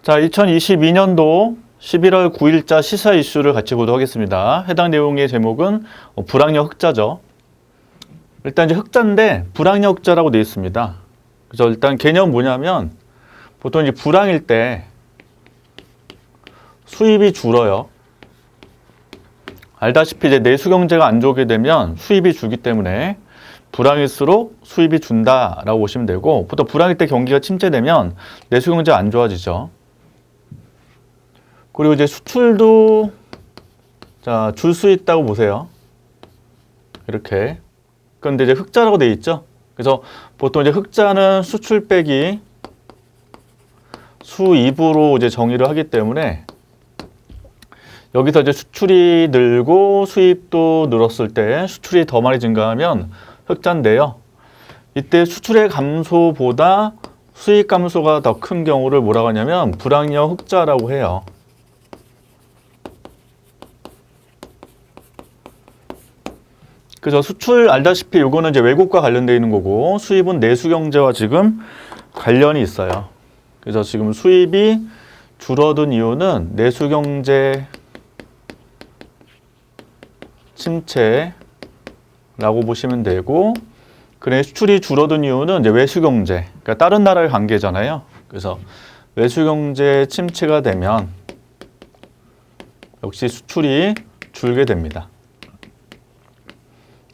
자, 2022년도 11월 9일자 시사 이슈를 같이 보도록 하겠습니다. 해당 내용의 제목은 불황력 흑자죠. 일단 이제 흑자인데 불황력 흑자라고 되어 있습니다. 그래서 일단 개념 뭐냐면 보통 이제 불황일 때 수입이 줄어요. 알다시피 이제 내수 경제가 안 좋게 되면 수입이 줄기 때문에 불황일수록 수입이 준다라고 보시면 되고, 보통 불황일 때 경기가 침체되면 내수 경제가 안 좋아지죠. 그리고 이제 수출도 자, 줄 수 있다고 보세요. 이렇게. 그런데 이제 흑자라고 되어 있죠. 그래서 보통 이제 흑자는 수출 빼기 수입으로 이제 정의를 하기 때문에 여기서 이제 수출이 늘고 수입도 늘었을 때 수출이 더 많이 증가하면 흑자인데요. 이때 수출의 감소보다 수입 감소가 더 큰 경우를 뭐라고 하냐면 불황력 흑자라고 해요. 그래서 수출 알다시피 요거는 이제 외국과 관련되어 있는 거고, 수입은 내수 경제와 지금 관련이 있어요. 그래서 지금 수입이 줄어든 이유는 내수 경제 침체라고 보시면 되고, 그래 수출이 줄어든 이유는 이제 외수 경제, 그러니까 다른 나라의 관계잖아요. 그래서 외수 경제 침체가 되면 역시 수출이 줄게 됩니다.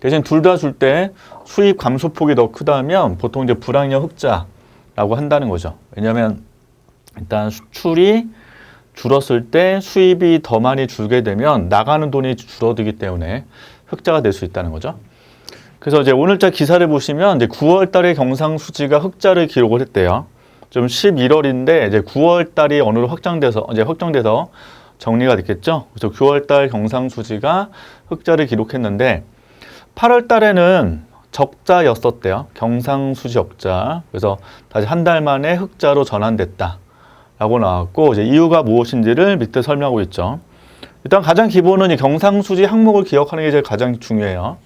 대신 둘 다 줄 때 수입 감소폭이 더 크다면 보통 이제 불황력 흑자라고 한다는 거죠. 왜냐하면 일단 수출이 줄었을 때 수입이 더 많이 줄게 되면 나가는 돈이 줄어들기 때문에 흑자가 될 수 있다는 거죠. 그래서 이제 오늘자 기사를 보시면 이제 9월 달에 경상수지가 흑자를 기록을 했대요. 좀 11월인데 이제 9월 달이 어느로 확정돼서 정리가 됐겠죠. 그래서 9월 달 경상수지가 흑자를 기록했는데 8월 달에는 적자였었대요. 경상수지 적자. 그래서 다시 한 달 만에 흑자로 전환됐다 라고 나왔고, 이제 이유가 무엇인지를 밑에 설명하고 있죠. 일단 가장 기본은 이 경상수지 항목을 기억하는 게 제일 가장 중요해요.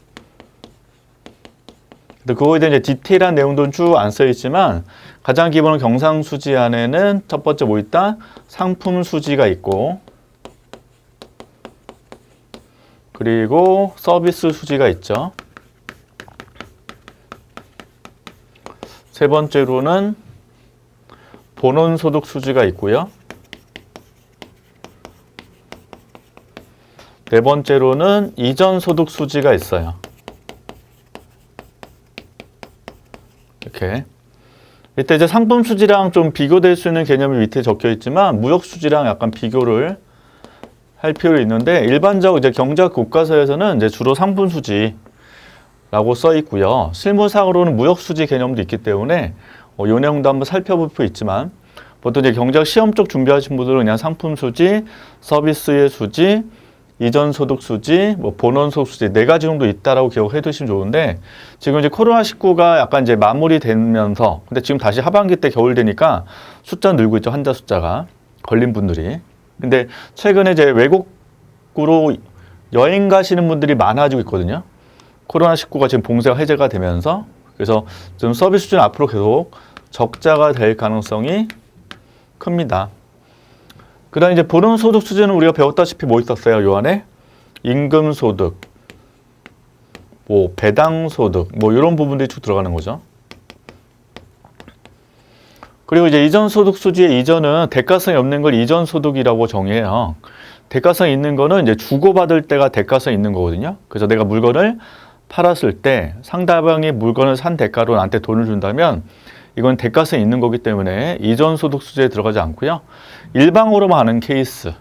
그거에 대한 이제 디테일한 내용들은 쭉 안 써 있지만 가장 기본은 경상수지 안에는 첫 번째 뭐 있다? 상품수지가 있고, 그리고 서비스 수지가 있죠. 세 번째로는 본원소득 수지가 있고요. 네 번째로는 이전소득 수지가 있어요. 이렇게. 이때 이제 상품 수지랑 좀 비교될 수 있는 개념이 밑에 적혀 있지만 무역 수지랑 약간 비교를 할 필요 있는데, 일반적 이제 경제학 교과서에서는 이제 주로 상품 수지라고 써 있고요. 실무상으로는 무역 수지 개념도 있기 때문에 이 내용도 한번 살펴볼 필요 있지만, 보통 이제 경제학 시험 쪽 준비하신 분들은 그냥 상품 수지, 서비스의 수지, 이전 소득 수지, 뭐 본원 소득 수지 네 가지 정도 있다라고 기억해 두시면 좋은데, 지금 이제 코로나19가 약간 이제 마무리되면서, 근데 지금 다시 하반기 때 겨울 되니까 숫자 늘고 있죠. 환자 숫자가, 걸린 분들이. 근데 최근에 이제 외국으로 여행 가시는 분들이 많아지고 있거든요. 코로나19가 지금 봉쇄가 해제가 되면서. 그래서 좀 서비스 수준은 앞으로 계속 적자가 될 가능성이 큽니다. 그 다음에 이제 본원소득 수지는 우리가 배웠다시피 뭐 있었어요? 요 안에 임금소득, 뭐 배당소득, 뭐 이런 부분들이 쭉 들어가는 거죠. 그리고 이제 이전소득 수지의 이전은 대가성이 없는 걸 이전소득이라고 정의해요. 대가성이 있는 거는 이제 주고받을 때가 대가성이 있는 거거든요. 그래서 내가 물건을 팔았을 때 상대방이 물건을 산 대가로 나한테 돈을 준다면 이건 대가성이 있는 거기 때문에 이전소득 수지에 들어가지 않고요. 일방으로만 하는 케이스,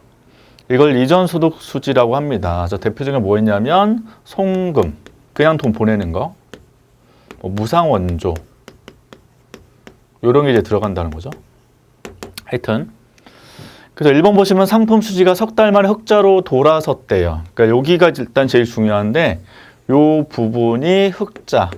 이걸 이전소득 수지라고 합니다. 그래서 대표적인 뭐 있냐면 송금, 그냥 돈 보내는 거, 뭐 무상원조, 요런 게 이제 들어간다는 거죠. 하여튼 그래서 1번 보시면 상품 수지가 석 달 만에 흑자로 돌아섰대요. 그러니까 여기가 일단 제일 중요한데, 요 부분이 흑자가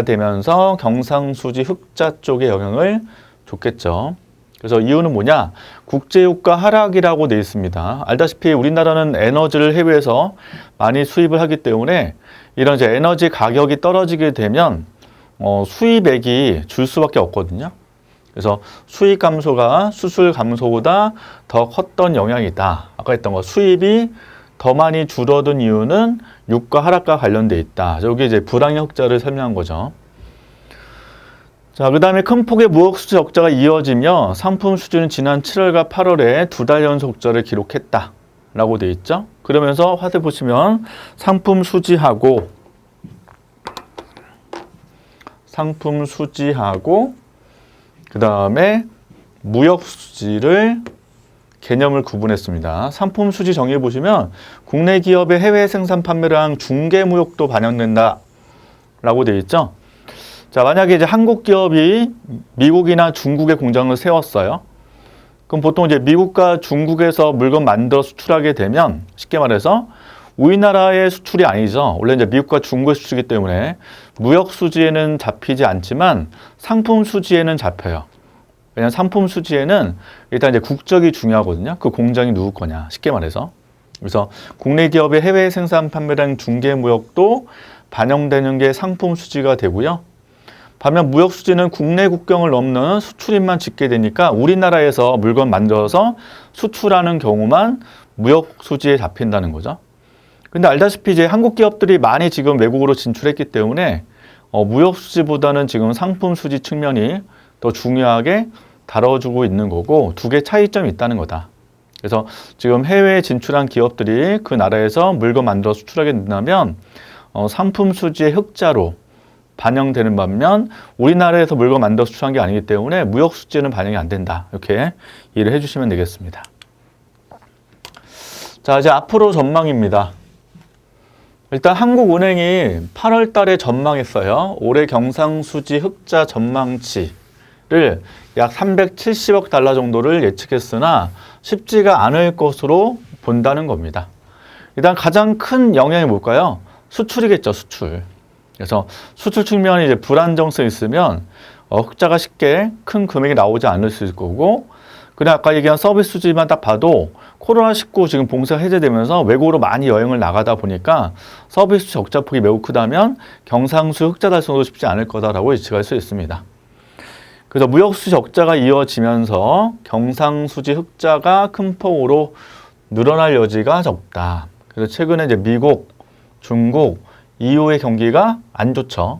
되면서 경상수지 흑자 쪽에 영향을 줬겠죠. 그래서 이유는 뭐냐? 국제유가 하락이라고 되어 있습니다. 알다시피 우리나라는 에너지를 해외에서 많이 수입을 하기 때문에 이런 이제 에너지 가격이 떨어지게 되면 수입액이 줄 수밖에 없거든요. 그래서 수익 감소가 수출 감소보다 더 컸던 영향이다. 아까 했던 거 수입이 더 많이 줄어든 이유는 유가 하락과 관련돼 있다. 여기 이제 불황의 흑자를 설명한 거죠. 자, 그 다음에 큰 폭의 무역 수지 적자가 이어지며 상품 수지는 지난 7월과 8월에 2달 연속 흑자를 기록했다. 라고 돼 있죠. 그러면서 화대 보시면 상품 수지하고 그 다음에 무역 수지를 개념을 구분했습니다. 상품 수지 정의해 보시면 국내 기업의 해외 생산 판매량 중개 무역도 반영된다 라고 되어 있죠. 자, 만약에 이제 한국 기업이 미국이나 중국에 공장을 세웠어요. 그럼 보통 이제 미국과 중국에서 물건 만들어 수출하게 되면 쉽게 말해서 우리나라의 수출이 아니죠. 원래 이제 미국과 중국의 수출이기 때문에 무역 수지에는 잡히지 않지만 상품 수지에는 잡혀요. 왜냐하면 상품 수지에는 일단 이제 국적이 중요하거든요. 그 공장이 누구 거냐, 쉽게 말해서. 그래서 국내 기업의 해외 생산 판매량 중개 무역도 반영되는 게 상품 수지가 되고요. 반면 무역 수지는 국내 국경을 넘는 수출입만 짓게 되니까 우리나라에서 물건 만들어서 수출하는 경우만 무역 수지에 잡힌다는 거죠. 근데 알다시피 이제 한국 기업들이 많이 지금 외국으로 진출했기 때문에 무역 수지보다는 지금 상품 수지 측면이 더 중요하게 다뤄주고 있는 거고 두 개 차이점이 있다는 거다. 그래서 지금 해외에 진출한 기업들이 그 나라에서 물건 만들어 수출하게 된다면 상품 수지의 흑자로 반영되는 반면 우리나라에서 물건 만들어 수출한 게 아니기 때문에 무역 수지는 반영이 안 된다. 이렇게 이해를 해주시면 되겠습니다. 자, 이제 앞으로 전망입니다. 일단 한국은행이 8월 달에 전망했어요. 올해 경상수지 흑자 전망치를 약 370억 달러 정도를 예측했으나 쉽지가 않을 것으로 본다는 겁니다. 일단 가장 큰 영향이 뭘까요? 수출이겠죠, 수출. 그래서 수출 측면이 이제 불안정성이 있으면 흑자가 쉽게 큰 금액이 나오지 않을 수 있을 거고, 그냥 아까 얘기한 서비스 수지만 딱 봐도 코로나19 지금 봉쇄가 해제되면서 외국으로 많이 여행을 나가다 보니까 서비스 적자폭이 매우 크다면 경상수 흑자 달성도 쉽지 않을 거다라고 예측할 수 있습니다. 그래서 무역수지 적자가 이어지면서 경상수지 흑자가 큰 폭으로 늘어날 여지가 적다. 그래서 최근에 이제 미국, 중국, EU의 경기가 안 좋죠.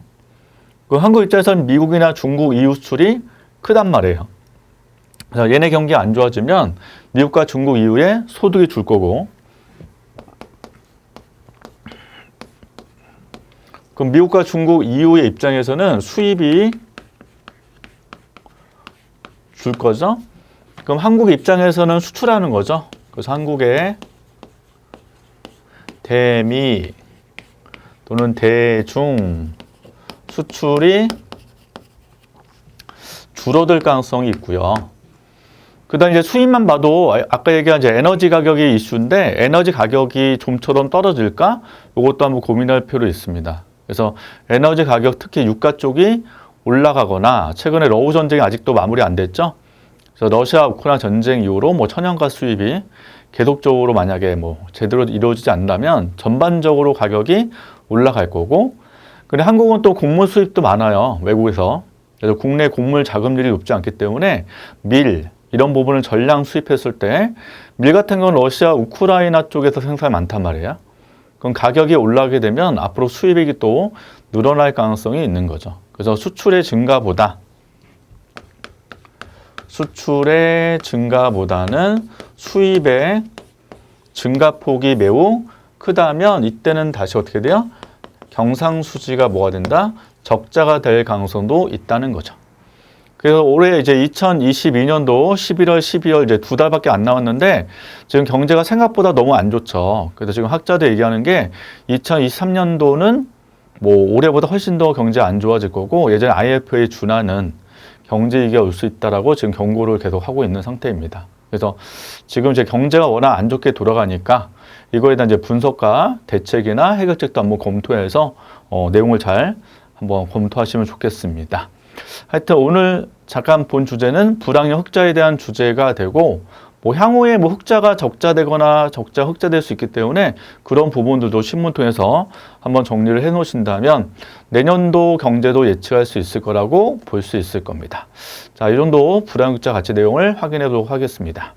그 한국 입장에서는 미국이나 중국, EU 수출이 크단 말이에요. 그래서 얘네 경기가 안 좋아지면 미국과 중국, EU에 소득이 줄 거고, 그럼 미국과 중국, EU의 입장에서는 수입이 줄 거죠. 그럼 한국의 입장에서는 수출하는 거죠. 그래서 한국의 대미 또는 대중 수출이 줄어들 가능성이 있고요. 그 다음 이제 수입만 봐도 아까 얘기한 이제 에너지 가격이 이슈인데 에너지 가격이 좀처럼 떨어질까? 이것도 한번 고민할 필요 있습니다. 그래서 에너지 가격 특히 유가 쪽이 올라가거나 최근에 러우 전쟁이 아직도 마무리 안 됐죠. 그래서 러시아 우크라이나 전쟁 이후로 뭐 천연가스 수입이 계속적으로 만약에 뭐 제대로 이루어지지 않는다면 전반적으로 가격이 올라갈 거고, 근데 한국은 또 곡물 수입도 많아요, 외국에서. 그래서 국내 곡물 자금률이 높지 않기 때문에 밀 이런 부분을 전량 수입했을 때 밀 같은 건 러시아 우크라이나 쪽에서 생산이 많단 말이에요. 그럼 가격이 올라가게 되면 앞으로 수입액이 또 늘어날 가능성이 있는 거죠. 그래서 수출의 증가보다는 수입의 증가폭이 매우 크다면 이때는 다시 어떻게 돼요? 경상수지가 뭐가 된다? 적자가 될 가능성도 있다는 거죠. 그래서 올해 이제 2022년도 11월, 12월 이제 2달밖에 안 남았는데 지금 경제가 생각보다 너무 안 좋죠. 그래서 지금 학자들 얘기하는 게 2023년도는 뭐 올해보다 훨씬 더 경제 안 좋아질 거고 예전에 IMF에 준하는 경제 위기가 올 수 있다라고 지금 경고를 계속 하고 있는 상태입니다. 그래서 지금 이제 경제가 워낙 안 좋게 돌아가니까 이거에 대한 이제 분석과 대책이나 해결책도 한번 검토해서 내용을 잘 한번 검토하시면 좋겠습니다. 하여튼 오늘 잠깐 본 주제는 불황의 흑자에 대한 주제가 되고 뭐 향후에 뭐 흑자가 적자되거나 적자 흑자될 수 있기 때문에 그런 부분들도 신문 통해서 한번 정리를 해 놓으신다면 내년도 경제도 예측할 수 있을 거라고 볼 수 있을 겁니다. 자, 이 정도 불황흑자 가치 내용을 확인해 보도록 하겠습니다.